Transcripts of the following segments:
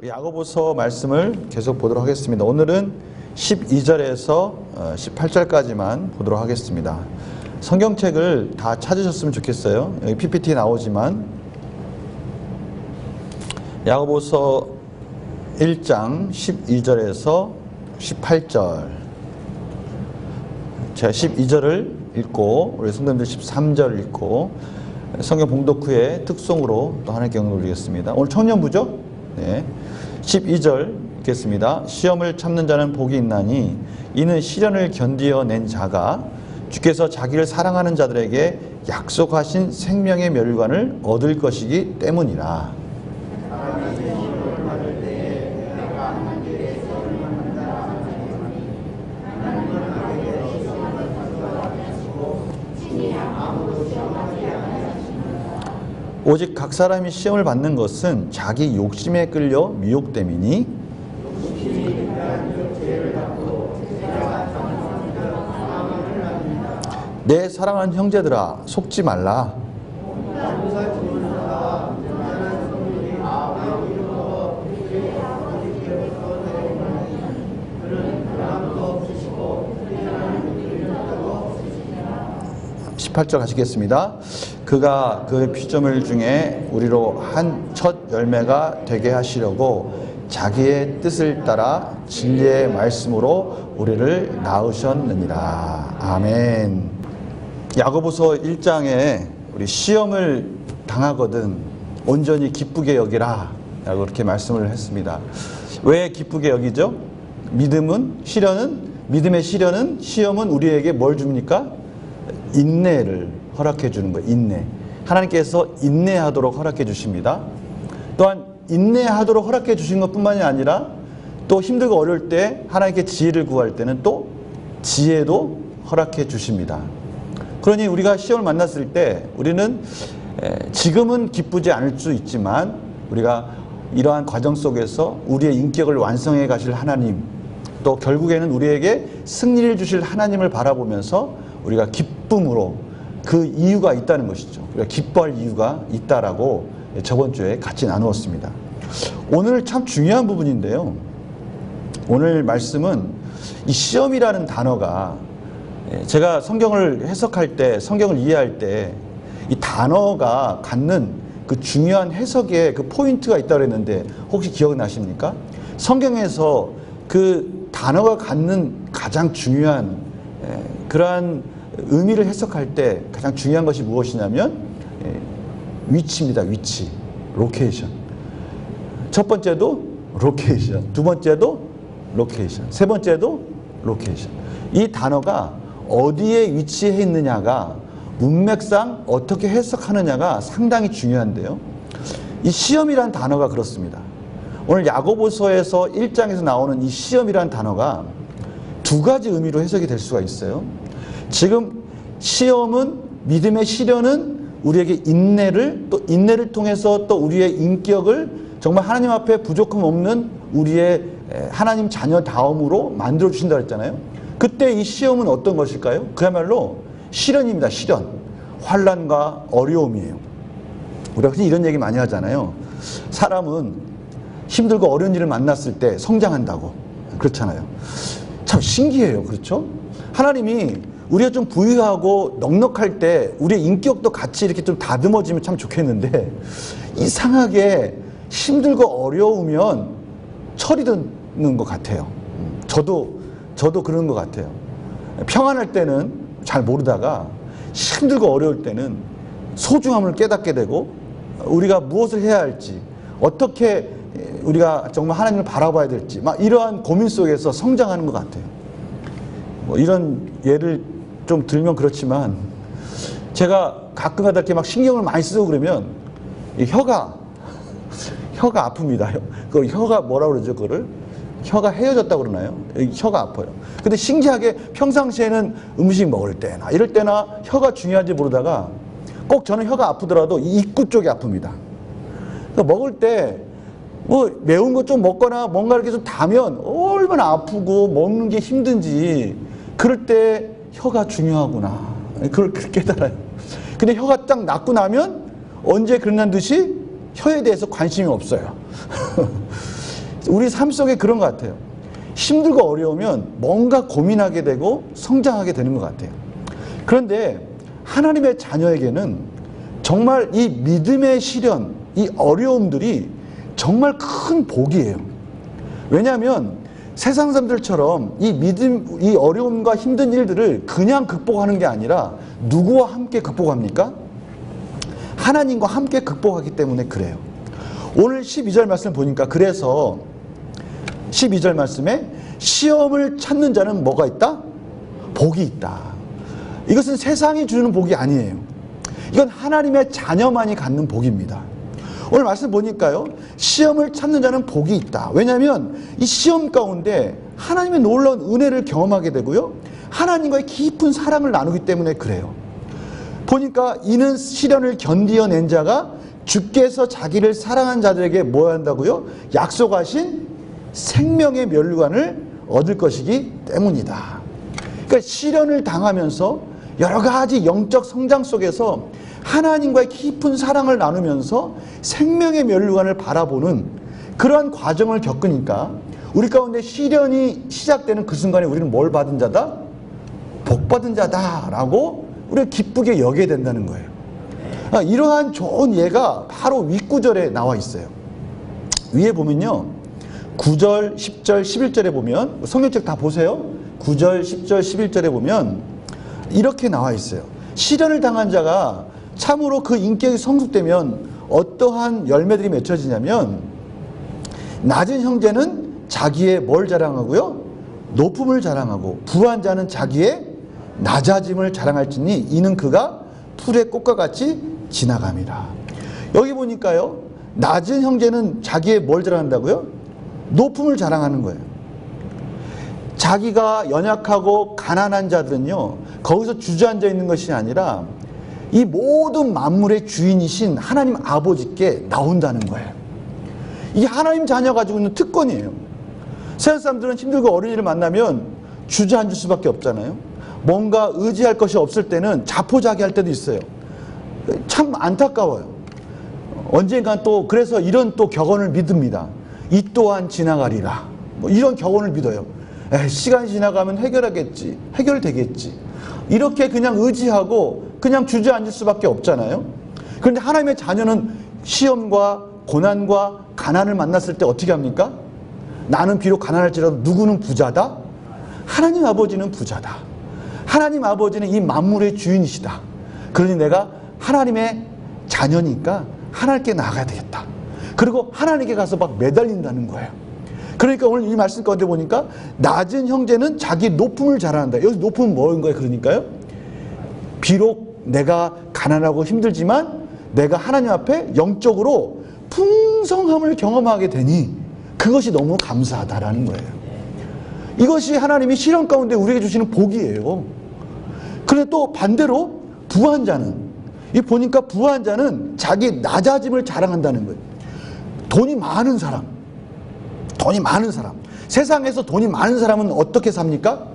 야고보서 말씀을 계속 보도록 하겠습니다. 오늘은 12절에서 18절까지만 보도록 하겠습니다. 성경책을 다 찾으셨으면 좋겠어요. 여기 PPT 나오지만 야고보서 1장 12절에서 18절, 제가 12절을 읽고 우리 성도님들 13절을 읽고 성경 봉독 후에 특송으로 또 하나님께 영광을 올리겠습니다. 오늘 청년부죠? 네. 12절 읽겠습니다. 시험을 참는 자는 복이 있나니 이는 시련을 견디어낸 자가 주께서 자기를 사랑하는 자들에게 약속하신 생명의 멸관을 얻을 것이기 때문이라. 오직 각 사람이 시험을 받는 것은 자기 욕심에 끌려 미혹됨이니 내 사랑하는 형제들아 속지 말라. (18절) 가시겠습니다. 그가 그 피조물 중에 우리로 한 첫 열매가 되게 하시려고 자기의 뜻을 따라 진리의 말씀으로 우리를 낳으셨느니라. 아멘. 야고보서 1장에 우리 시험을 당하거든 온전히 기쁘게 여기라 라고 그렇게 말씀을 했습니다. 왜 기쁘게 여기죠? 믿음의 시련은 시험은 우리에게 뭘 줍니까? 인내를 허락해 주는 거예요. 인내. 하나님께서 인내하도록 허락해 주십니다. 또한 인내하도록 허락해 주신 것뿐만이 아니라 또 힘들고 어려울 때 하나님께 지혜를 구할 때는 또 지혜도 허락해 주십니다. 그러니 우리가 시험을 만났을 때 우리는 지금은 기쁘지 않을 수 있지만 우리가 이러한 과정 속에서 우리의 인격을 완성해 가실 하나님, 또 결국에는 우리에게 승리를 주실 하나님을 바라보면서 우리가 기쁨으로 그 이유가 있다는 것이죠. 우리가 기뻐할 이유가 있다라고 저번 주에 같이 나누었습니다. 오늘 참 중요한 부분인데요. 오늘 말씀은 이 시험이라는 단어가 제가 성경을 해석할 때, 성경을 이해할 때 이 단어가 갖는 그 중요한 해석의 그 포인트가 있다고 했는데 혹시 기억나십니까? 성경에서 그 단어가 갖는 가장 중요한 그러한 의미를 해석할 때 가장 중요한 것이 무엇이냐면 위치입니다. 위치, 로케이션. 첫 번째도 로케이션, 두 번째도 로케이션, 세 번째도 로케이션. 이 단어가 어디에 위치해 있느냐가 문맥상 어떻게 해석하느냐가 상당히 중요한데요. 이 시험이라는 단어가 그렇습니다. 오늘 야고보서에서 1장에서 나오는 이 시험이라는 단어가 두 가지 의미로 해석이 될 수가 있어요. 지금 시험은, 믿음의 시련은 우리에게 인내를, 또 인내를 통해서 또 우리의 인격을 정말 하나님 앞에 부족함 없는 우리의 하나님 자녀다움으로 만들어 주신다 했잖아요. 그때 이 시험은 어떤 것일까요? 그야말로 시련입니다. 시련. 환난과 어려움이에요. 우리가 흔히 이런 얘기 많이 하잖아요. 사람은 힘들고 어려운 일을 만났을 때 성장한다고. 그렇잖아요. 참 신기해요. 그렇죠? 하나님이 우리가 좀 부유하고 넉넉할 때 우리의 인격도 같이 이렇게 좀 다듬어지면 참 좋겠는데 이상하게 힘들고 어려우면 철이 드는 것 같아요. 저도 그런 것 같아요. 평안할 때는 잘 모르다가 힘들고 어려울 때는 소중함을 깨닫게 되고 우리가 무엇을 해야 할지, 어떻게 우리가 정말 하나님을 바라봐야 될지 막 이러한 고민 속에서 성장하는 것 같아요. 뭐 이런 예를 좀 들면 그렇지만 제가 가끔가다 이렇게 막 신경을 많이 쓰고 그러면 이 혀가 아픕니다. 그 혀가 뭐라고 그러죠? 그거를 혀가 헤어졌다고 그러나요? 혀가 아파요. 근데 신기하게 평상시에는 음식 먹을 때나 이럴 때나 혀가 중요한지 모르다가 꼭 저는 혀가 아프더라도 이 입구 쪽이 아픕니다. 그러니까 먹을 때 뭐 매운 거 좀 먹거나 뭔가 이렇게 좀 다면 얼마나 아프고 먹는 게 힘든지 그럴 때 혀가 중요하구나. 그걸 깨달아요. 근데 혀가 딱 낫고 나면 언제 그러는 듯이 혀에 대해서 관심이 없어요. 우리 삶 속에 그런 것 같아요. 힘들고 어려우면 뭔가 고민하게 되고 성장하게 되는 것 같아요. 그런데 하나님의 자녀에게는 정말 이 믿음의 시련, 이 어려움들이 정말 큰 복이에요. 왜냐하면 세상 사람들처럼 이 믿음, 이 어려움과 힘든 일들을 그냥 극복하는 게 아니라 누구와 함께 극복합니까? 하나님과 함께 극복하기 때문에 그래요. 오늘 12절 말씀 보니까 그래서 12절 말씀에 시험을 찾는 자는 뭐가 있다? 복이 있다. 이것은 세상이 주는 복이 아니에요. 이건 하나님의 자녀만이 갖는 복입니다. 오늘 말씀 보니까요, 시험을 찾는 자는 복이 있다. 왜냐하면 이 시험 가운데 하나님의 놀라운 은혜를 경험하게 되고요, 하나님과의 깊은 사랑을 나누기 때문에 그래요. 보니까 이는 시련을 견디어낸 자가 주께서 자기를 사랑한 자들에게 뭐 한다고요? 약속하신 생명의 면류관을 얻을 것이기 때문이다. 그러니까 시련을 당하면서 여러 가지 영적 성장 속에서 하나님과의 깊은 사랑을 나누면서 생명의 면류관을 바라보는 그러한 과정을 겪으니까 우리 가운데 시련이 시작되는 그 순간에 우리는 뭘 받은 자다? 복 받은 자다라고 우리가 기쁘게 여기게 된다는 거예요. 이러한 좋은 예가 바로 윗구절에 나와 있어요. 위에 보면요, 9절, 10절, 11절에 보면, 성경책 다 보세요. 9절, 10절, 11절에 보면 이렇게 나와 있어요. 시련을 당한 자가 참으로 그 인격이 성숙되면 어떠한 열매들이 맺혀지냐면, 낮은 형제는 자기의 뭘 자랑하고요? 높음을 자랑하고, 부한 자는 자기의 낮아짐을 자랑할지니 이는 그가 풀의 꽃과 같이 지나감이라. 여기 보니까요, 낮은 형제는 자기의 뭘 자랑한다고요? 높음을 자랑하는 거예요. 자기가 연약하고 가난한 자들은요, 거기서 주저앉아 있는 것이 아니라 이 모든 만물의 주인이신 하나님 아버지께 나온다는 거예요. 이게 하나님 자녀 가지고 있는 특권이에요. 세상 사람들은 힘들고 어려운 일을 만나면 주저앉을 수밖에 없잖아요. 뭔가 의지할 것이 없을 때는 자포자기할 때도 있어요. 참 안타까워요. 언젠간 또 그래서 이런 또 격언을 믿습니다. 이 또한 지나가리라. 뭐 이런 격언을 믿어요. 시간이 지나가면 해결하겠지, 해결되겠지, 이렇게 그냥 의지하고 그냥 주저앉을 수밖에 없잖아요. 그런데 하나님의 자녀는 시험과 고난과 가난을 만났을 때 어떻게 합니까? 나는 비록 가난할지라도 누구는 부자다? 하나님 아버지는 부자다. 하나님 아버지는 이 만물의 주인이시다. 그러니 내가 하나님의 자녀니까 하나님께 나가야 되겠다. 그리고 하나님께 가서 막 매달린다는 거예요. 그러니까 오늘 이 말씀 가운데 보니까 낮은 형제는 자기 높음을 자랑한다. 여기 높음은 뭐인 거예요? 그러니까요, 비록 내가 가난하고 힘들지만 내가 하나님 앞에 영적으로 풍성함을 경험하게 되니 그것이 너무 감사하다라는 거예요. 이것이 하나님이 시련 가운데 우리에게 주시는 복이에요. 그런데 또 반대로 부한 자는, 이 보니까 부한 자는 자기 낮아짐을 자랑한다는 거예요. 돈이 많은 사람, 세상에서 돈이 많은 사람은 어떻게 삽니까?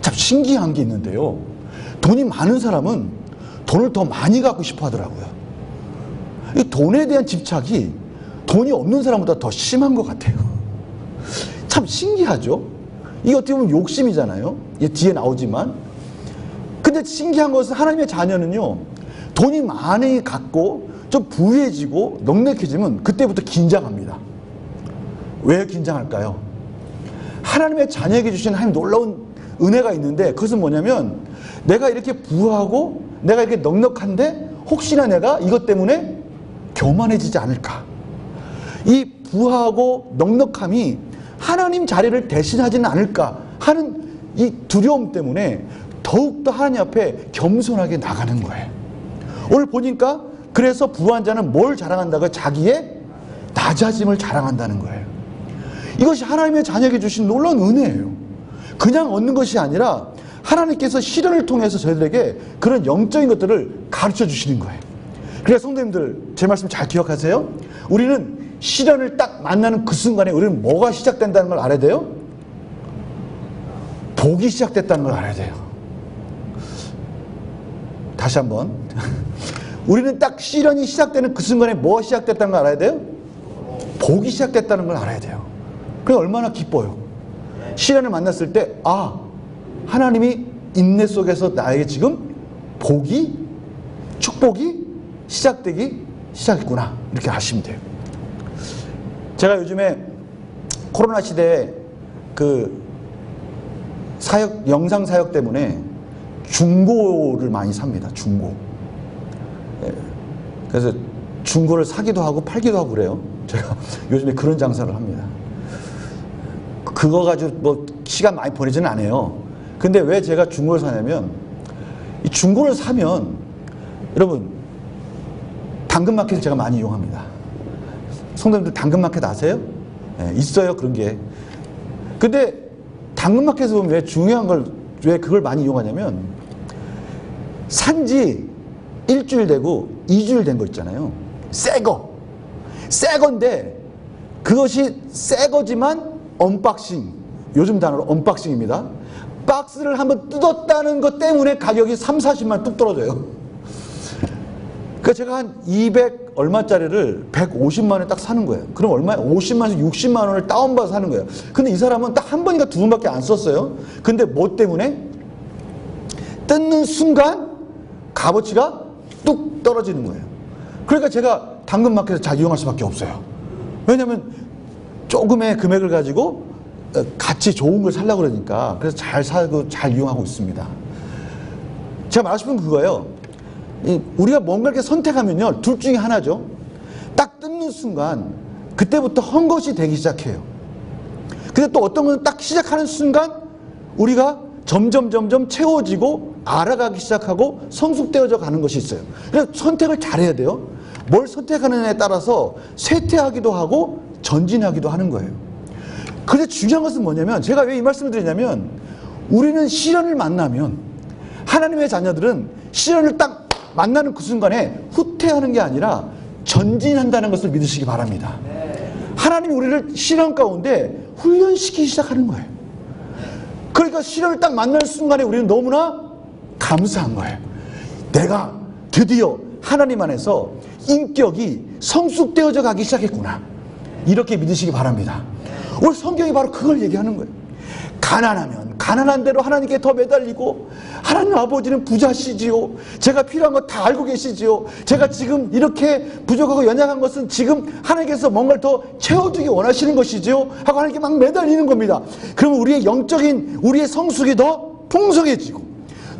참 신기한 게 있는데요, 돈이 많은 사람은 돈을 더 많이 갖고 싶어 하더라고요. 이 돈에 대한 집착이 돈이 없는 사람보다 더 심한 것 같아요. 참 신기하죠? 이게 어떻게 보면 욕심이잖아요. 이게 뒤에 나오지만. 근데 신기한 것은 하나님의 자녀는요, 돈이 많이 갖고 좀 부유해지고 넉넉해지면 그때부터 긴장합니다. 왜 긴장할까요? 하나님의 자녀에게 주신 하나님 놀라운 은혜가 있는데, 그것은 뭐냐면 내가 이렇게 부유하고 내가 이렇게 넉넉한데 혹시나 내가 이것 때문에 교만해지지 않을까. 이 부하고 넉넉함이 하나님 자리를 대신하지는 않을까 하는 이 두려움 때문에 더욱더 하나님 앞에 겸손하게 나가는 거예요. 오늘 보니까 그래서 부한 자는 뭘 자랑한다고요? 자기의 낮아짐을 자랑한다는 거예요. 이것이 하나님의 자녀에게 주신 놀라운 은혜예요. 그냥 얻는 것이 아니라 하나님께서 시련을 통해서 저희들에게 그런 영적인 것들을 가르쳐 주시는 거예요. 그래서 성도님들, 제 말씀 잘 기억하세요. 우리는 시련을 딱 만나는 그 순간에 우리는 뭐가 시작된다는 걸 알아야 돼요? 복이 시작됐다는 걸 알아야 돼요. 다시 한번. 우리는 딱 시련이 시작되는 그 순간에 뭐가 시작됐다는 걸 알아야 돼요? 복이 시작됐다는 걸 알아야 돼요. 그게 얼마나 기뻐요. 시련을 만났을 때 하나님이 인내 속에서 나에게 지금 복이, 축복이 시작했구나, 이렇게 아시면 돼요. 제가 요즘에 코로나 시대에 영상 사역 때문에 중고를 많이 삽니다. 중고. 그래서 중고를 사기도 하고 팔기도 하고 그래요. 제가 요즘에 그런 장사를 합니다. 그거 가지고 뭐 시간 많이 보내지는 않아요. 근데 왜 제가 중고를 사냐면, 이 중고를 사면 여러분, 당근마켓을 제가 많이 이용합니다. 성도님들 당근마켓 아세요? 네, 있어요, 그런 게. 근데 당근마켓에서 보면 왜 그걸 많이 이용하냐면, 산지 일주일 되고 2주일 된 거 있잖아요. 새 건데 그것이 새 거지만 언박싱, 요즘 단어로 언박싱입니다. 박스를 한번 뜯었다는 것 때문에 가격이 30-40만 원 뚝 떨어져요. 그러니까 제가 한 200 얼마짜리를 150만 원에 딱 사는 거예요. 그럼 얼마예요? 50만 원에서 60만 원을 다운받아서 사는 거예요. 근데 이 사람은 딱 한 번인가 두 번밖에 안 썼어요. 근데 뭐 때문에? 뜯는 순간 값어치가 뚝 떨어지는 거예요. 그러니까 제가 당근마켓을 잘 이용할 수밖에 없어요. 왜냐하면 조금의 금액을 가지고 같이 좋은 걸 살려고 그러니까. 그래서 잘 사고 잘 이용하고 있습니다. 제가 말하고 싶은 그거예요. 우리가 뭔가 이렇게 선택하면요, 둘 중에 하나죠. 딱 뜯는 순간 그때부터 헝것이 되기 시작해요. 근데 또 어떤 건 딱 시작하는 순간 우리가 점점 채워지고 알아가기 시작하고 성숙되어져 가는 것이 있어요. 그래서 선택을 잘해야 돼요. 뭘 선택하느냐에 따라서 쇠퇴하기도 하고 전진하기도 하는 거예요. 그런데 중요한 것은 뭐냐면, 제가 왜 이 말씀을 드리냐면, 우리는 시련을 만나면, 하나님의 자녀들은 시련을 딱 만나는 그 순간에 후퇴하는 게 아니라 전진한다는 것을 믿으시기 바랍니다. 하나님이 우리를 시련 가운데 훈련시키기 시작하는 거예요. 그러니까 시련을 딱 만날 순간에 우리는 너무나 감사한 거예요. 내가 드디어 하나님 안에서 인격이 성숙되어져 가기 시작했구나, 이렇게 믿으시기 바랍니다. 오늘 성경이 바로 그걸 얘기하는 거예요. 가난하면 가난한 대로 하나님께 더 매달리고, 하나님 아버지는 부자시지요, 제가 필요한 거 다 알고 계시지요, 제가 지금 이렇게 부족하고 연약한 것은 지금 하나님께서 뭔가를 더 채워주기 원하시는 것이지요 하고 하나님께 막 매달리는 겁니다. 그러면 우리의 영적인, 우리의 성숙이 더 풍성해지고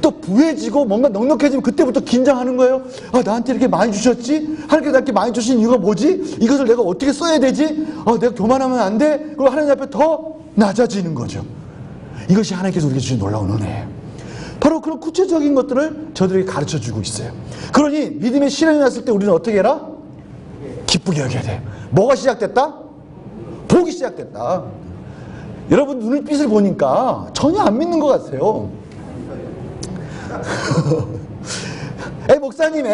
또 부해지고 뭔가 넉넉해지면 그때부터 긴장하는 거예요. 나한테 이렇게 많이 주셨지? 하나님께 나한테 많이 주신 이유가 뭐지? 이것을 내가 어떻게 써야 되지? 내가 교만하면 안 돼? 그리고 하나님 앞에 더 낮아지는 거죠. 이것이 하나님께서 우리에게 주신 놀라운 은혜예요. 바로 그런 구체적인 것들을 저들에게 가르쳐주고 있어요. 그러니 믿음의 시련이 났을 때 우리는 어떻게 해라? 기쁘게 여겨야 돼요. 뭐가 시작됐다? 복이 시작됐다. 여러분 눈빛을 보니까 전혀 안 믿는 것 같아요. 목사님,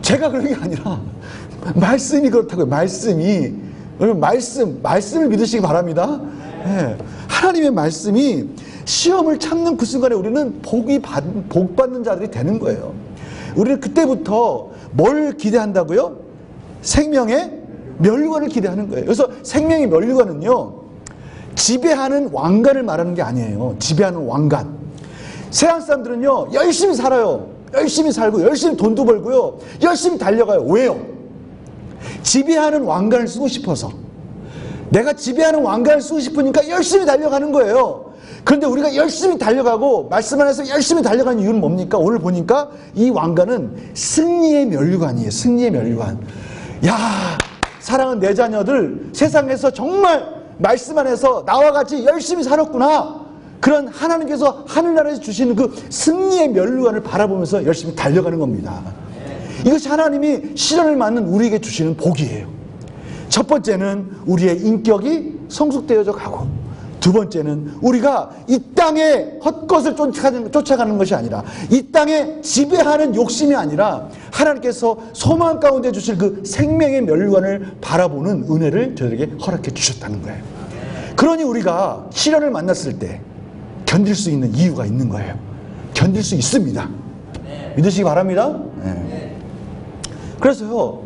제가 그런 게 아니라 말씀이 그렇다고요. 말씀이. 여러분 말씀을 믿으시기 바랍니다. 하나님의 말씀이 시험을 참는 그 순간에 우리는 복 받는 자들이 되는 거예요. 우리는 그때부터 뭘 기대한다고요? 생명의 멸류관을 기대하는 거예요. 그래서 생명의 멸류관은요, 지배하는 왕관을 말하는 게 아니에요. 지배하는 왕관. 세상 사람들은요, 열심히 살아요. 열심히 살고 열심히 돈도 벌고요, 열심히 달려가요. 왜요? 지배하는 왕관을 쓰고 싶어서. 내가 지배하는 왕관을 쓰고 싶으니까 열심히 달려가는 거예요. 그런데 우리가 열심히 달려가고 말씀 안에서 열심히 달려가는 이유는 뭡니까? 오늘 보니까 이 왕관은 승리의 멸류관이에요. 승리의 멸류관. 사랑하는 내 자녀들, 세상에서 정말 말씀 안에서 나와 같이 열심히 살았구나, 그런 하나님께서 하늘나라에서 주시는 그 승리의 멸류관을 바라보면서 열심히 달려가는 겁니다. 이것이 하나님이 시련을 맞는 우리에게 주시는 복이에요. 첫 번째는 우리의 인격이 성숙되어져 가고, 두 번째는 우리가 이 땅의 헛것을 쫓아가는 것이 아니라, 이 땅에 지배하는 욕심이 아니라 하나님께서 소망 가운데 주실 그 생명의 멸류관을 바라보는 은혜를 저에게 허락해 주셨다는 거예요. 그러니 우리가 시련을 만났을 때 견딜 수 있는 이유가 있는 거예요. 견딜 수 있습니다. 믿으시기 바랍니다. 그래서요,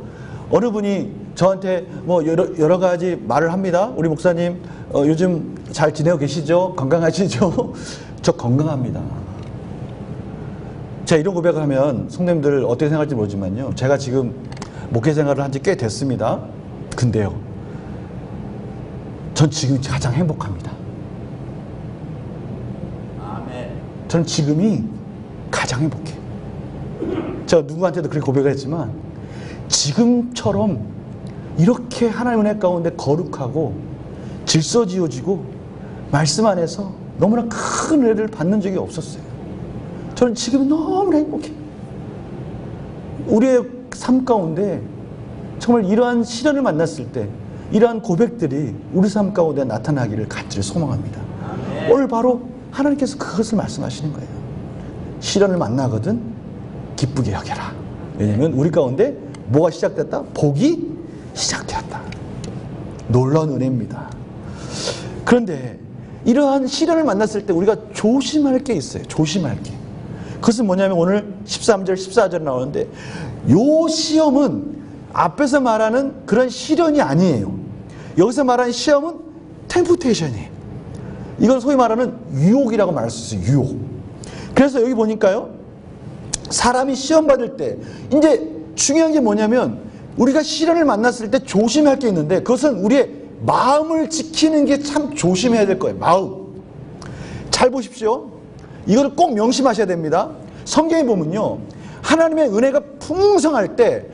어느 분이 저한테 뭐 여러 가지 말을 합니다. 우리 목사님 요즘 잘 지내고 계시죠? 건강하시죠? 저 건강합니다. 제가 이런 고백을 하면 성도님들 어떻게 생각할지 모르지만요, 제가 지금 목회 생활을 한 지 꽤 됐습니다. 근데요, 전 지금 가장 행복합니다. 아멘. 저는 지금이 가장 행복해요. 제가 누구한테도 그렇게 고백을 했지만 지금처럼 이렇게 하나님 은혜 가운데 거룩하고 질서 지어지고 말씀 안에서 너무나 큰 은혜를 받는 적이 없었어요. 저는 지금 너무나 행복해요. 우리의 삶 가운데 정말 이러한 시련을 만났을 때 이러한 고백들이 우리 삶 가운데 나타나기를 간절히 소망합니다. 오늘 바로 하나님께서 그것을 말씀하시는 거예요. 시련을 만나거든 기쁘게 여겨라. 왜냐하면 우리 가운데 뭐가 시작됐다? 복이 시작되었다. 놀라운 은혜입니다. 그런데 이러한 시련을 만났을 때 우리가 조심할 게 있어요. 조심할 게. 그것은 뭐냐면 오늘 13절, 14절 나오는데 요 시험은 앞에서 말하는 그런 시련이 아니에요. 여기서 말하는 시험은 템프테이션이에요. 이건 소위 말하는 유혹이라고 말할 수 있어요. 유혹. 그래서 여기 보니까요, 사람이 시험 받을 때 이제 중요한 게 뭐냐면 우리가 시련을 만났을 때 조심할 게 있는데 그것은 우리의 마음을 지키는 게 참 조심해야 될 거예요. 마음. 잘 보십시오. 이걸 꼭 명심하셔야 됩니다. 성경에 보면요, 하나님의 은혜가 풍성할 때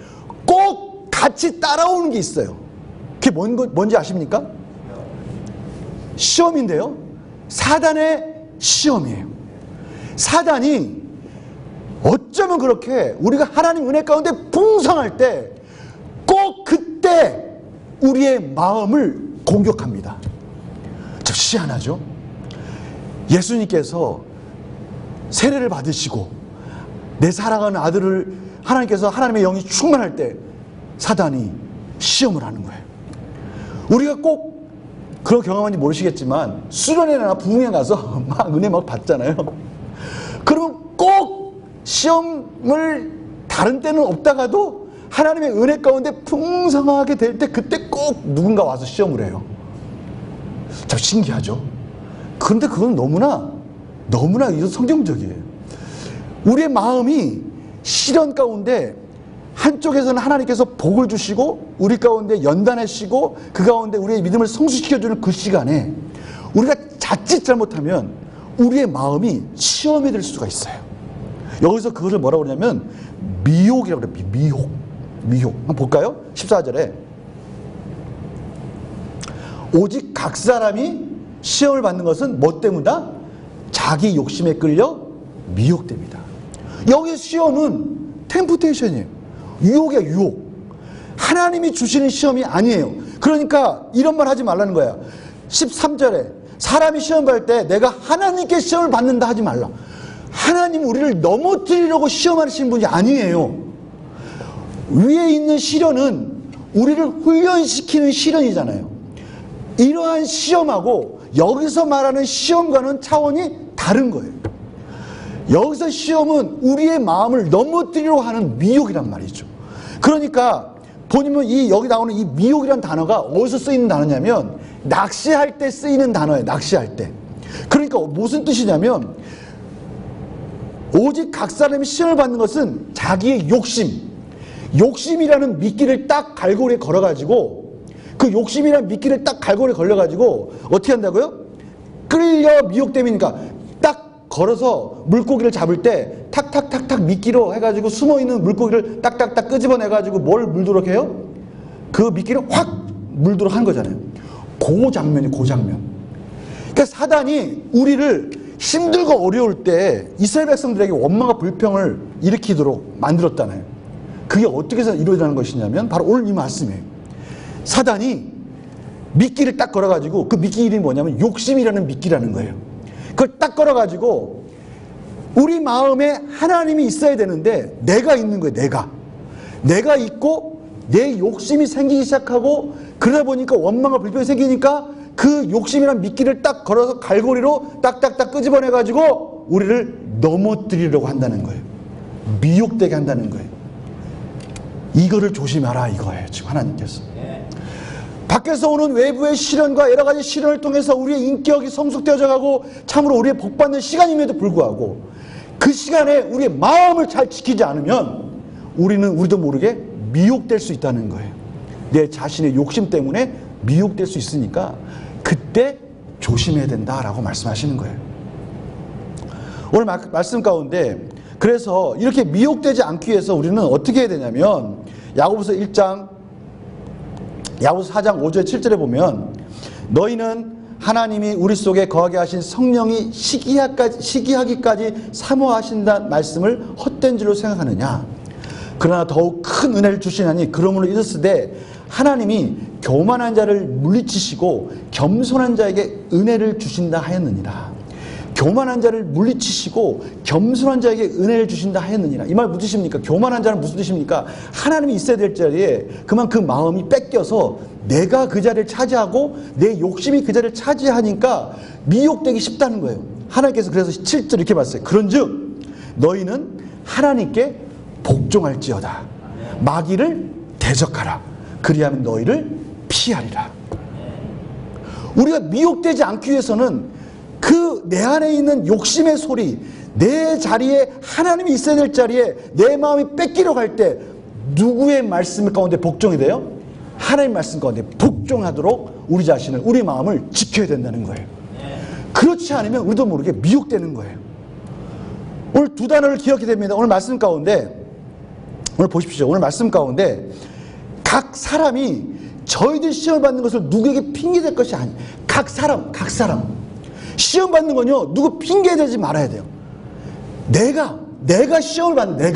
꼭 같이 따라오는 게 있어요. 그게 뭔지 아십니까? 시험인데요, 사단의 시험이에요. 사단이 어쩌면 그렇게 우리가 하나님 은혜 가운데 풍성할 때 꼭 그때 우리의 마음을 공격합니다. 참 희한하죠? 예수님께서 세례를 받으시고 내 사랑하는 아들을 하나님께서 하나님의 영이 충만할 때 사단이 시험을 하는 거예요. 우리가 꼭 그런 경험한지 모르시겠지만 수련회나 부흥회 가서 막 은혜 막 받잖아요. 그러면 꼭 시험을 다른 때는 없다가도 하나님의 은혜 가운데 풍성하게 될 때 그때 꼭 누군가 와서 시험을 해요. 참 신기하죠? 그런데 그건 너무나 성경적이에요. 우리의 마음이 시련 가운데 한쪽에서는 하나님께서 복을 주시고 우리 가운데 연단하시고 그 가운데 우리의 믿음을 성숙시켜주는 그 시간에 우리가 자칫 잘못하면 우리의 마음이 시험에 들 수가 있어요. 여기서 그것을 뭐라고 그러냐면 미혹이라고 그래요. 미혹. 한번 볼까요? 14절에 오직 각 사람이 시험을 받는 것은 뭐 때문이다? 자기 욕심에 끌려 미혹됩니다. 여기 시험은 템프테이션이에요. 유혹이야, 유혹. 하나님이 주시는 시험이 아니에요. 그러니까 이런 말 하지 말라는 거야. 13절에 사람이 시험 받을 때 내가 하나님께 시험을 받는다 하지 말라. 하나님 우리를 넘어뜨리려고 시험하시는 분이 아니에요. 위에 있는 시련은 우리를 훈련시키는 시련이잖아요. 이러한 시험하고 여기서 말하는 시험과는 차원이 다른 거예요. 여기서 시험은 우리의 마음을 넘어뜨리려고 하는 미혹이란 말이죠. 그러니까 보면 여기 나오는 이 미혹이란 단어가 어디서 쓰이는 단어냐면 낚시할 때 쓰이는 단어예요. 낚시할 때. 그러니까 무슨 뜻이냐면 오직 각 사람이 시험을 받는 것은 자기의 욕심이라는 미끼를 딱 갈고리에 걸어가지고 그 욕심이라는 미끼를 딱 갈고리에 걸려가지고 어떻게 한다고요? 끌려 미혹됨이니까 딱 걸어서 물고기를 잡을 때 탁탁탁탁 미끼로 해가지고 숨어있는 물고기를 딱딱딱 끄집어내가지고 뭘 물도록 해요? 그 미끼를 확 물도록 한 거잖아요. 그 장면. 그러니까 사단이 우리를 힘들고 어려울 때 이스라엘 백성들에게 원망과 불평을 일으키도록 만들었잖아요. 그게 어떻게 해서 이루어지는 것이냐면 바로 오늘 이 말씀이에요. 사단이 미끼를 딱 걸어가지고 그 미끼 이름이 뭐냐면 욕심이라는 미끼라는 거예요. 그걸 딱 걸어가지고 우리 마음에 하나님이 있어야 되는데 내가 있는 거예요. 내가 있고 내 욕심이 생기기 시작하고 그러다 보니까 원망과 불평이 생기니까 그 욕심이란 미끼를 딱 걸어서 갈고리로 딱딱딱 끄집어내가지고 우리를 넘어뜨리려고 한다는 거예요. 미혹되게 한다는 거예요. 이거를 조심하라 이거예요. 지금 하나님께서. 밖에서 오는 외부의 시련과 여러 가지 시련을 통해서 우리의 인격이 성숙되어져 가고 참으로 우리의 복받는 시간임에도 불구하고 그 시간에 우리의 마음을 잘 지키지 않으면 우리는 우리도 모르게 미혹될 수 있다는 거예요. 내 자신의 욕심 때문에 미혹될 수 있으니까 그때 조심해야 된다라고 말씀하시는 거예요. 오늘 말씀 가운데 그래서 이렇게 미혹되지 않기 위해서 우리는 어떻게 해야 되냐면 야고보서 4장 5절 7절에 보면 너희는 하나님이 우리 속에 거하게 하신 성령이 시기하기까지 사모하신다는 말씀을 헛된 줄로 생각하느냐. 그러나 더욱 큰 은혜를 주시나니 그러므로 이르시되 하나님이 교만한 자를 물리치시고 겸손한 자에게 은혜를 주신다 하였느니라. 교만한 자를 물리치시고 겸손한 자에게 은혜를 주신다 하였느니라. 이 말 무슨 뜻입니까? 교만한 자는 무슨 뜻입니까? 하나님이 있어야 될 자리에 그만큼 마음이 뺏겨서 내가 그 자리를 차지하고 내 욕심이 그 자리를 차지하니까 미혹되기 쉽다는 거예요. 하나님께서 그래서 7절 이렇게 봤어요. 그런즉 너희는 하나님께 복종할지어다. 마귀를 대적하라. 그리하면 너희를 피하리라. 우리가 미혹되지 않기 위해서는 그 내 안에 있는 욕심의 소리, 내 자리에 하나님이 있어야 될 자리에 내 마음이 뺏기려고 할 때 누구의 말씀 가운데 복종이 돼요? 하나님의 말씀 가운데 복종하도록 우리 자신을, 우리 마음을 지켜야 된다는 거예요. 그렇지 않으면 우리도 모르게 미혹되는 거예요. 오늘 두 단어를 기억해야 됩니다. 오늘 말씀 가운데, 오늘 보십시오. 오늘 말씀 가운데 각 사람이 저희들 시험을 받는 것을 누구에게 핑계댈 것이 아니에요. 각 사람 시험 받는 건요, 누구 핑계대지 말아야 돼요. 내가 시험을 받는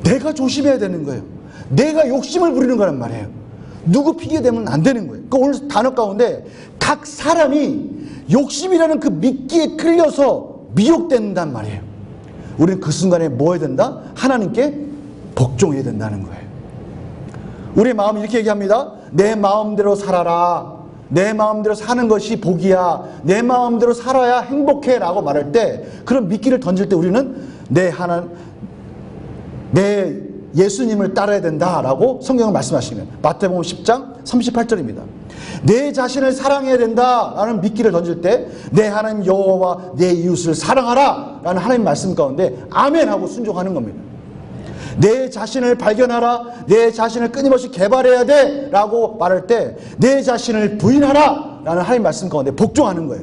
내가 조심해야 되는 거예요. 내가 욕심을 부리는 거란 말이에요. 누구 핑계대면 안 되는 거예요. 그러니까 오늘 단어 가운데 각 사람이 욕심이라는 그 미끼에 끌려서 미혹된단 말이에요. 우리는 그 순간에 뭐 해야 된다? 하나님께 복종해야 된다는 거예요. 우리의 마음이 이렇게 얘기합니다. 내 마음대로 살아라. 내 마음대로 사는 것이 복이야. 내 마음대로 살아야 행복해 라고 말할 때, 그런 미끼를 던질 때 우리는 내 예수님을 따라야 된다라고 성경은 말씀하시면 마태복음 10장 38절입니다. 내 자신을 사랑해야 된다라는 미끼를 던질 때 내 하나님 여호와와 내 이웃을 사랑하라 라는 하나님 말씀 가운데 아멘 하고 순종하는 겁니다. 내 자신을 발견하라, 내 자신을 끊임없이 개발해야 돼 라고 말할 때 내 자신을 부인하라 라는 하나님 말씀 가운데 복종하는 거예요.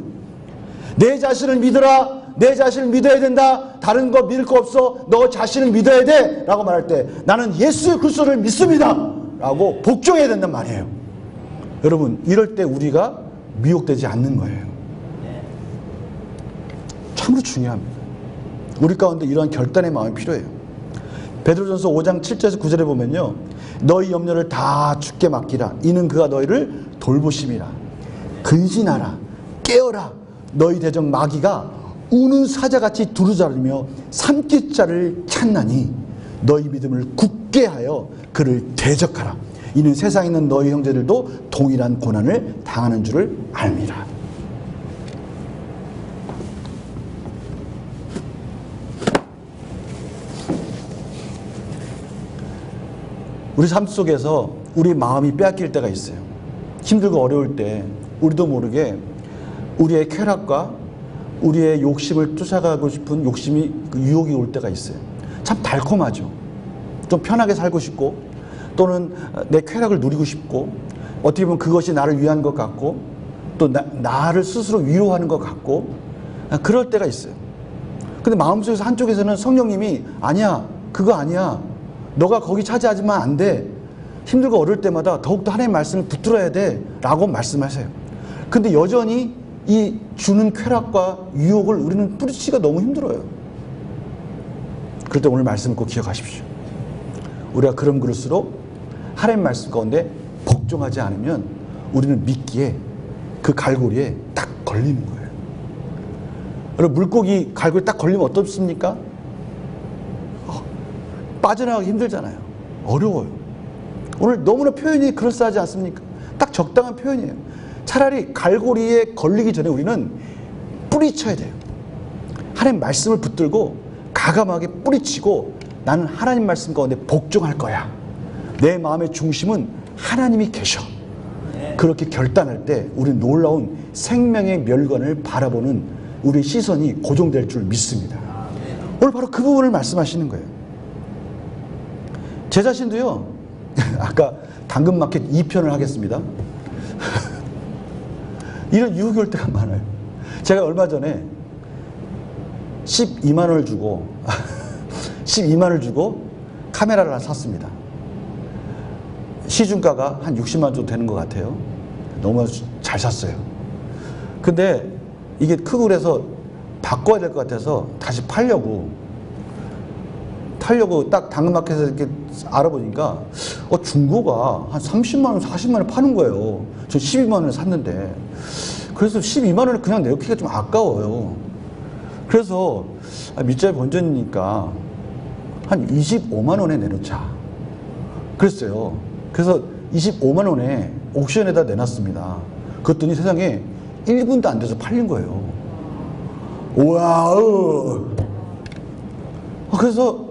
내 자신을 믿으라, 내 자신을 믿어야 된다, 다른 거 믿을 거 없어, 너 자신을 믿어야 돼 라고 말할 때 나는 예수 그리스도를 믿습니다 라고 복종해야 된단 말이에요. 여러분, 이럴 때 우리가 미혹되지 않는 거예요. 참으로 중요합니다. 우리 가운데 이러한 결단의 마음이 필요해요. 베드로전서 5장 7절에서 9절에 보면요, 너희 염려를 다 주께 맡기라. 이는 그가 너희를 돌보심이라. 근신하라, 깨어라. 너희 대적 마귀가 우는 사자같이 두루자르며 삼킬 자를 찾나니 너희 믿음을 굳게 하여 그를 대적하라. 이는 세상에 있는 너희 형제들도 동일한 고난을 당하는 줄을 알미라. 우리 삶 속에서 우리 마음이 빼앗길 때가 있어요. 힘들고 어려울 때 우리도 모르게 우리의 쾌락과 우리의 욕심을 쫓아가고 싶은 욕심이, 그 유혹이 올 때가 있어요. 참 달콤하죠. 좀 편하게 살고 싶고, 또는 내 쾌락을 누리고 싶고, 어떻게 보면 그것이 나를 위한 것 같고, 또 나를 스스로 위로하는 것 같고, 그럴 때가 있어요. 근데 마음속에서 한쪽에서는 성령님이 아니야, 그거 아니야, 너가 거기 차지하지만 안 돼, 힘들고 어려울 때마다 더욱더 하나님의 말씀을 붙들어야 돼 라고 말씀하세요. 근데 여전히 이 주는 쾌락과 유혹을 우리는 뿌리치기가 너무 힘들어요. 그럴 때 오늘 말씀을 꼭 기억하십시오. 우리가 그럼 그럴수록 하나님 말씀 가운데 복종하지 않으면 우리는 미끼에, 그 갈고리에 딱 걸리는 거예요. 여러분, 물고기 갈고리 딱 걸리면 어떻습니까? 빠져나가기 힘들잖아요. 어려워요. 오늘 너무나 표현이 그럴싸하지 않습니까? 딱 적당한 표현이에요. 차라리 갈고리에 걸리기 전에 우리는 뿌리쳐야 돼요. 하나님 말씀을 붙들고 가감하게 뿌리치고 나는 하나님 말씀 가운데 복종할 거야. 내 마음의 중심은 하나님이 계셔. 그렇게 결단할 때 우리는 놀라운 생명의 멸관을 바라보는 우리의 시선이 고정될 줄 믿습니다. 오늘 바로 그 부분을 말씀하시는 거예요. 제 자신도요, 아까 당근마켓 2편을 하겠습니다. 이런 유혹이 올 때가 많아요. 제가 얼마 전에 12만 원을 주고 12만 원을 주고 카메라를 하나 샀습니다. 시중가가 한 60만 원 정도 되는 것 같아요. 너무 잘 샀어요. 근데 이게 크고 그래서 바꿔야 될 것 같아서 다시 팔려고 딱 당근마켓에서 이렇게 알아보니까 중고가 한 30만 원, 40만 원 파는 거예요. 저 12만 원을 샀는데. 그래서 12만 원을 그냥 내놓기가 좀 아까워요. 그래서 밑자리 본전이니까 한 25만 원에 내놓자 그랬어요. 그래서 25만 원에 옥션에다 내놨습니다. 그랬더니 세상에 1분도 안 돼서 팔린 거예요. 와우. 그래서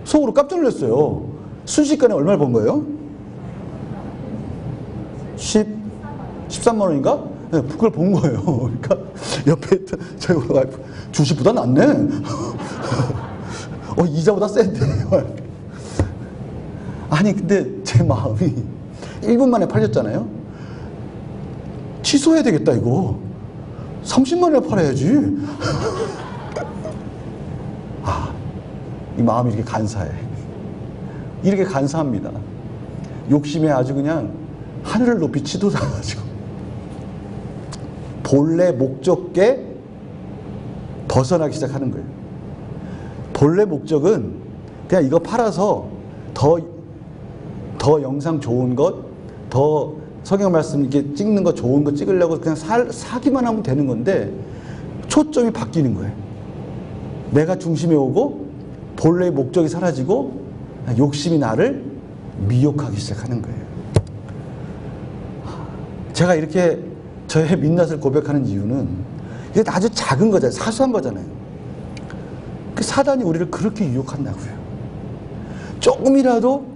속으로 깜짝 놀랐어요. 순식간에 얼마를 번 거예요? 13만 원인가? 네, 그걸 본 거예요. 그러니까 옆에 있던 저희 와이프 주식보다 낫네. 이자보다 센데. 아니 근데 제 마음이 1분 만에 팔렸잖아요. 취소해야 되겠다 이거. 30만 원에 팔아야지. 이 마음이 이렇게 간사해. 이렇게 간사합니다. 욕심에 아주 그냥 하늘을 높이 치솟아가지고 본래 목적에 벗어나기 시작하는 거예요. 본래 목적은 그냥 이거 팔아서 더 영상 좋은 것, 더 성경 말씀 이렇게 찍는 거 좋은 거 찍으려고 그냥 사기만 하면 되는 건데 초점이 바뀌는 거예요. 내가 중심에 오고 본래의 목적이 사라지고 욕심이 나를 미혹하기 시작하는 거예요. 제가 이렇게 저의 민낯을 고백하는 이유는 이게 아주 작은 거잖아요. 사소한 거잖아요. 그 사단이 우리를 그렇게 유혹한다고요. 조금이라도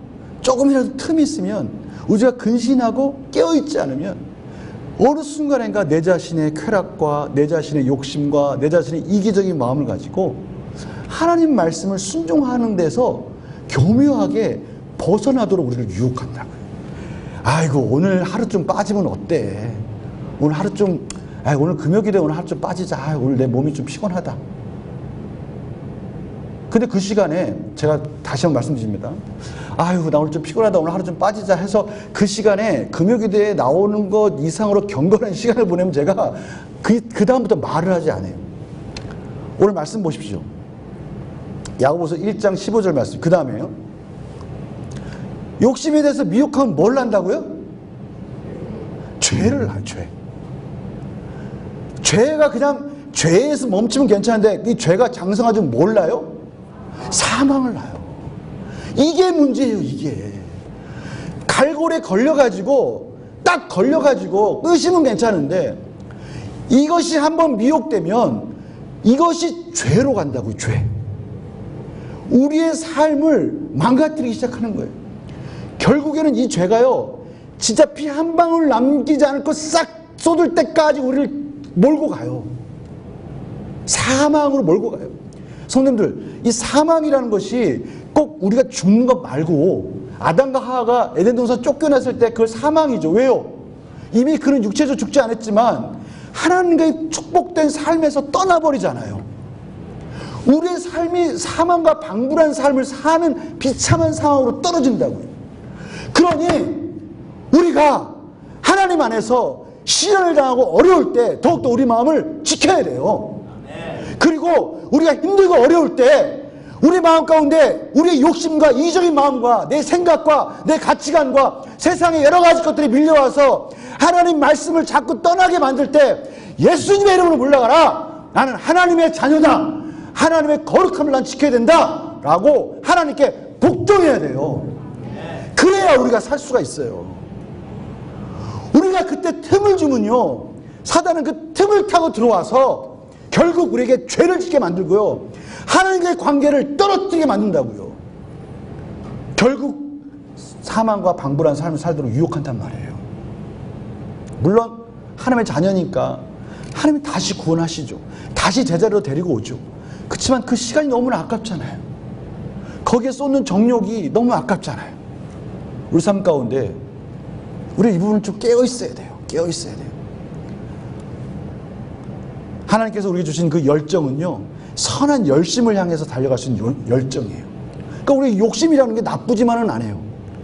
틈이 있으면 우리가 근신하고 깨어있지 않으면 어느 순간인가 내 자신의 쾌락과 내 자신의 욕심과 내 자신의 이기적인 마음을 가지고 하나님 말씀을 순종하는 데서 교묘하게 벗어나도록 우리를 유혹한다고요. 아이고 오늘 하루 좀 빠지면 어때? 오늘 하루 좀 오늘 금요일에 오늘 하루 좀 빠지자. 오늘 내 몸이 좀 피곤하다. 근데 그 시간에 제가 다시 한번 말씀드립니다. 아이고 나 오늘 좀 피곤하다. 오늘 하루 좀 빠지자 해서 그 시간에 금요일에 나오는 것 이상으로 경건한 시간을 보내면 제가 그 다음부터 말을 하지 않아요. 오늘 말씀 보십시오. 야고보서 1장 15절 말씀. 그 다음에요. 욕심에 대해서 미혹하면 뭘 한다고요? 죄를 낳아요. 죄가 그냥 죄에서 멈추면 괜찮은데 이 죄가 장성하면 뭘 낳아요? 사망을 낳아요. 이게 문제예요. 이게 갈고리에 걸려가지고 딱 걸려가지고 끄시면 괜찮은데 이것이 한번 미혹되면 이것이 죄로 간다고요. 죄. 우리의 삶을 망가뜨리기 시작하는 거예요. 결국에는 이 죄가요 진짜 피 한 방울 남기지 않고 싹 쏟을 때까지 우리를 몰고 가요. 사망으로 몰고 가요. 성도님들, 이 사망이라는 것이 꼭 우리가 죽는 것 말고 아담과 하와가 에덴 동산 쫓겨났을 때 그걸 사망이죠. 왜요? 이미 그는 육체적으로 죽지 않았지만 하나님과의 축복된 삶에서 떠나버리잖아요. 우리의 삶이 사망과 방불한 삶을 사는 비참한 상황으로 떨어진다고요. 그러니 우리가 하나님 안에서 시련을 당하고 어려울 때 더욱더 우리 마음을 지켜야 돼요. 그리고 우리가 힘들고 어려울 때 우리 마음 가운데 우리의 욕심과 이기적인 마음과 내 생각과 내 가치관과 세상의 여러 가지 것들이 밀려와서 하나님 말씀을 자꾸 떠나게 만들 때 예수님의 이름으로 물러가라. 나는 하나님의 자녀다. 하나님의 거룩함을 난 지켜야 된다 라고 하나님께 복종해야 돼요. 그래야 우리가 살 수가 있어요. 우리가 그때 틈을 주면요 사단은 그 틈을 타고 들어와서 결국 우리에게 죄를 짓게 만들고요 하나님과의 관계를 떨어뜨리게 만든다고요. 결국 사망과 방불한 삶을 살도록 유혹한단 말이에요. 물론 하나님의 자녀니까 하나님이 다시 구원하시죠. 다시 제자리로 데리고 오죠. 그렇지만 그 시간이 너무나 아깝잖아요. 거기에 쏟는 정욕이 너무 아깝잖아요. 우리 삶 가운데 우리 이 부분을 좀 깨어 있어야 돼요. 깨어 있어야 돼요. 하나님께서 우리에게 주신 그 열정은요, 선한 열심을 향해서 달려갈 수 있는 열정이에요. 그러니까 우리 욕심이라는 게 나쁘지만은 않아요.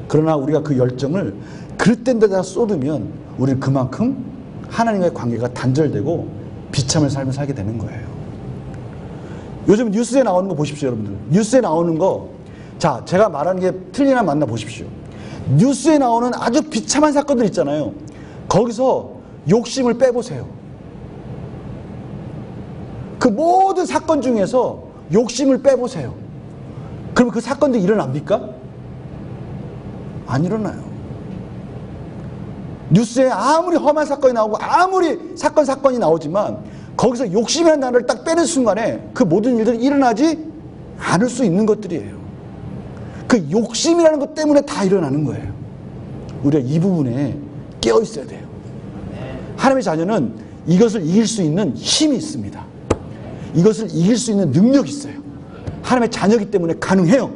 그러나 우리가 그 열정을 그릇된 데다 쏟으면 우리는 그만큼 하나님과의 관계가 단절되고 비참한 삶을 살게 되는 거예요. 요즘 뉴스에 나오는 거 보십시오, 여러분들. 뉴스에 나오는 거, 자, 제가 말하는 게 틀리나 맞나 보십시오. 뉴스에 나오는 아주 비참한 사건들 있잖아요. 거기서 욕심을 빼보세요. 그 모든 사건 중에서 욕심을 빼보세요. 그러면 그 사건들이 일어납니까? 안 일어나요. 뉴스에 아무리 험한 사건이 나오고 아무리 사건이 나오지만 거기서 욕심이라는 단어를 딱 빼는 순간에 그 모든 일들이 일어나지 않을 수 있는 것들이에요. 그 욕심이라는 것 때문에 다 일어나는 거예요. 우리가 이 부분에 깨어 있어야 돼요. 하나님의 자녀는 이것을 이길 수 있는 힘이 있습니다. 이것을 이길 수 있는 능력이 있어요. 하나님의 자녀이기 때문에 가능해요.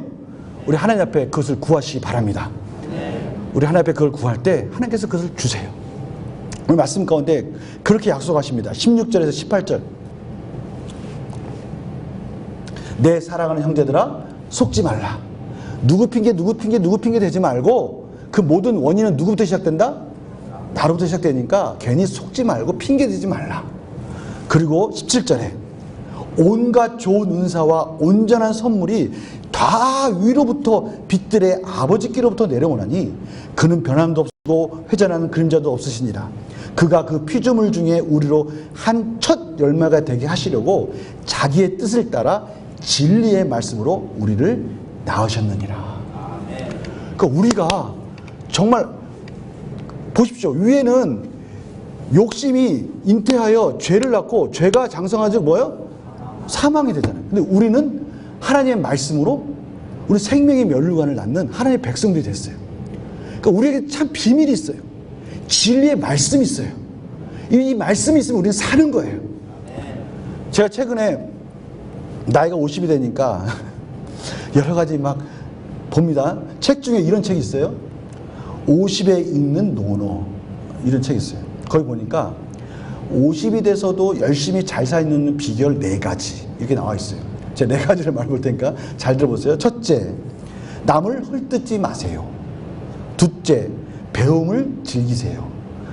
우리 하나님 앞에 그것을 구하시기 바랍니다. 우리 하나님 앞에 그걸 구할 때 하나님께서 그것을 주세요. 오늘 말씀 가운데 그렇게 약속하십니다. 16절에서 18절. 내 사랑하는 형제들아, 속지 말라. 누구 핑계 대지 말고, 그 모든 원인은 누구부터 시작된다? 나로부터 시작되니까 괜히 속지 말고 핑계 대지 말라. 그리고 17절에 온갖 좋은 은사와 온전한 선물이 다 위로부터 빛들의 아버지께로부터 내려오나니 그는 변함도 없고 회전하는 그림자도 없으시니라. 그가 그 피조물 중에 우리로 한 첫 열매가 되게 하시려고 자기의 뜻을 따라 진리의 말씀으로 우리를 낳으셨느니라. 그러니까 우리가 정말 보십시오. 위에는 욕심이 잉태하여 죄를 낳고 죄가 장성하죠 뭐요? 사망이 되잖아요. 근데 우리는 하나님의 말씀으로 우리 생명의 면류관을 낳는 하나님의 백성들이 됐어요. 그러니까 우리에게 참 비밀이 있어요. 진리의 말씀이 있어요. 이 말씀이 있으면 우리는 사는 거예요. 제가 최근에 나이가 50이 되니까 여러 가지 막 봅니다. 책 중에 이런 책이 있어요. 50에 읽는 노노, 이런 책이 있어요. 거기 보니까 50이 돼서도 열심히 잘 사는 비결 4가지 이렇게 나와 있어요. 제가 4가지를 말해볼 테니까 잘 들어보세요. 첫째, 남을 헐뜯지 마세요. 둘째, 배움을 즐기세요.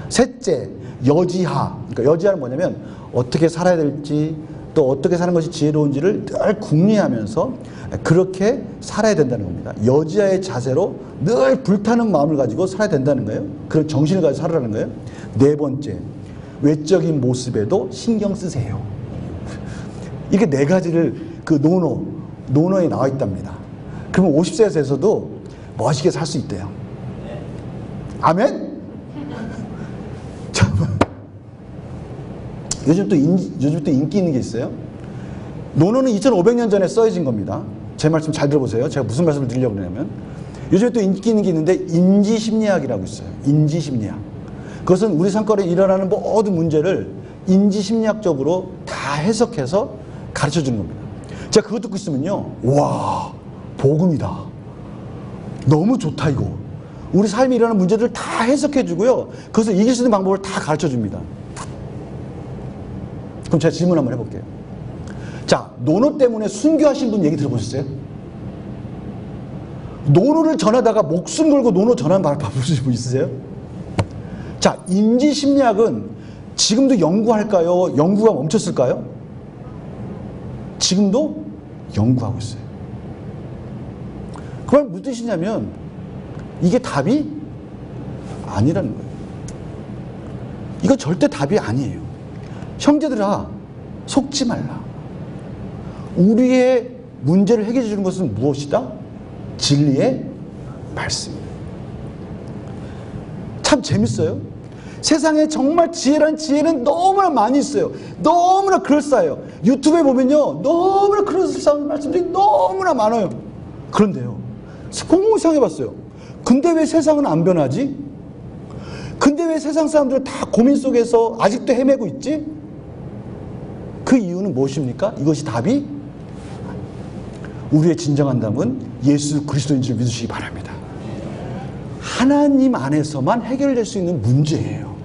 셋째, 여지하. 그러니까 여지하는 뭐냐면 어떻게 살아야 될지, 또 어떻게 사는 것이 지혜로운지를 늘 궁리하면서 그렇게 살아야 된다는 겁니다. 여지하의 자세로 늘 불타는 마음을 가지고 살아야 된다는 거예요. 그런 정신을 가지고 살아라는 거예요. 네 번째, 외적인 모습에도 신경 쓰세요. 이게 4가지를 그 노노에 나와 있답니다. 그러면 50세에 돼서도 멋있게 살 수 있대요. 아멘? 요즘 또 인기 있는 게 있어요. 노노는 2500년 전에 써진 겁니다. 제 말씀 잘 들어보세요. 제가 무슨 말씀을 드리려고 그러냐면, 요즘에 또 인기 있는 게 있는데 인지심리학이라고 있어요. 인지심리학. 그것은 우리 삶가운데 일어나는 모든 문제를 인지심리학적으로 다 해석해서 가르쳐 주는 겁니다. 제가 그거 듣고 있으면요, 와, 복음이다. 너무 좋다 이거. 우리 삶에 일어나는 문제들을 다 해석해 주고요, 그것을 이길 수 있는 방법을 다 가르쳐 줍니다. 그럼 제가 질문 한번 해볼게요. 자, 노노 때문에 순교하신 분 얘기 들어보셨어요? 노노를 전하다가 목숨 걸고 노노 전하는 말 봐보신 분 있으세요? 자, 인지심리학은 지금도 연구할까요? 연구가 멈췄을까요? 지금도 연구하고 있어요. 그 말 무슨 뜻이냐면 이게 답이 아니라는 거예요. 이거 절대 답이 아니에요. 형제들아, 속지 말라. 우리의 문제를 해결해 주는 것은 무엇이다? 진리의 말씀입니다. 참 재밌어요. 세상에 정말 지혜는 너무나 많이 있어요. 너무나 그럴싸해요. 유튜브에 보면요, 너무나 그럴싸한 말씀들이 너무나 많아요. 그런데요, 곰곰이 생각해봤어요. 근데 왜 세상은 안 변하지? 근데 왜 세상 사람들 다 고민 속에서 아직도 헤매고 있지? 그 이유는 무엇입니까? 이것이 답이 우리의 진정한 답은 예수 그리스도인 줄 믿으시기 바랍니다. 하나님 안에서만 해결될 수 있는 문제예요.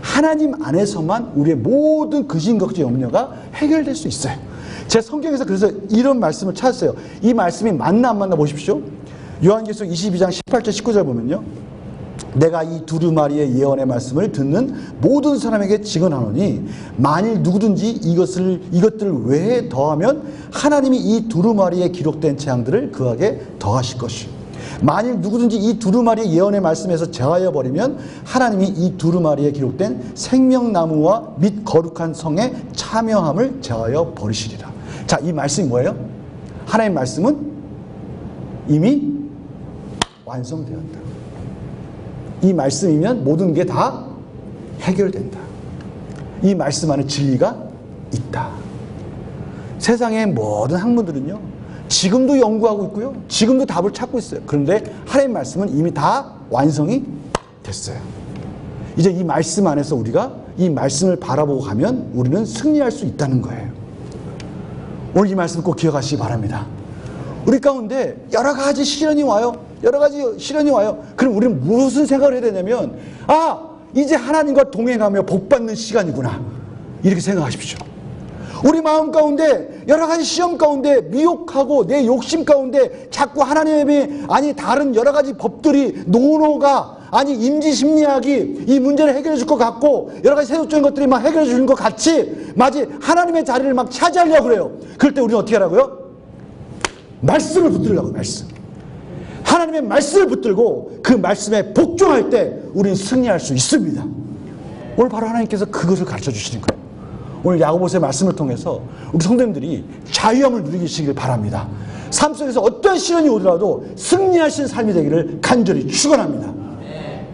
하나님 안에서만 우리의 모든 근심, 걱정, 염려가 해결될 수 있어요. 제 성경에서 그래서 이런 말씀을 찾았어요. 이 말씀이 맞나 안 맞나 보십시오. 요한계시록 22장 18절 19절 보면요. 내가 이 두루마리의 예언의 말씀을 듣는 모든 사람에게 증언하노니 만일 누구든지 이것들을 외에 더하면 하나님이 이 두루마리에 기록된 재앙들을 그에게 더하실 것이요. 만일 누구든지 이 두루마리의 예언의 말씀에서 제하여 버리면 하나님이 이 두루마리에 기록된 생명나무와 및 거룩한 성의 참여함을 제하여 버리시리라. 자, 이 말씀이 뭐예요? 하나님의 말씀은 이미 완성되었다. 이 말씀이면 모든 게 다 해결된다. 이 말씀 안에 진리가 있다. 세상의 모든 학문들은요, 지금도 연구하고 있고요, 지금도 답을 찾고 있어요. 그런데 하나님의 말씀은 이미 다 완성이 됐어요. 이제 이 말씀 안에서 우리가 이 말씀을 바라보고 가면 우리는 승리할 수 있다는 거예요. 오늘 이 말씀 꼭 기억하시기 바랍니다. 우리 가운데 여러 가지 시련이 와요. 여러 가지 시련이 와요. 그럼 우리는 무슨 생각을 해야 되냐면, 아, 이제 하나님과 동행하며 복받는 시간이구나. 이렇게 생각하십시오. 우리 마음 가운데 여러 가지 시험 가운데 미혹하고 내 욕심 가운데 자꾸 하나님의 아니 다른 여러 가지 법들이 노노가 아니 임지심리학이 이 문제를 해결해 줄 것 같고 여러 가지 세속적인 것들이 막 해결해 주는 것 같이 마치 하나님의 자리를 막 차지하려고 그래요. 그럴 때 우리는 어떻게 하라고요? 말씀을 붙들려고. 말씀. 하나님의 말씀을 붙들고 그 말씀에 복종할 때 우리는 승리할 수 있습니다. 오늘 바로 하나님께서 그것을 가르쳐 주시는 거예요. 오늘 야고보서의 말씀을 통해서 우리 성도님들이 자유함을 누리시길 바랍니다. 삶 속에서 어떤 시련이 오더라도 승리하신 삶이 되기를 간절히 축원합니다.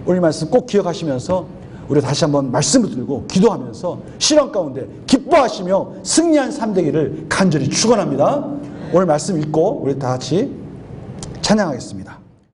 오늘 말씀 꼭 기억하시면서 우리 다시 한번 말씀을 들고 기도하면서 시련 가운데 기뻐하시며 승리한 삶 되기를 간절히 축원합니다. 오늘 말씀 읽고 우리 다 같이 찬양하겠습니다.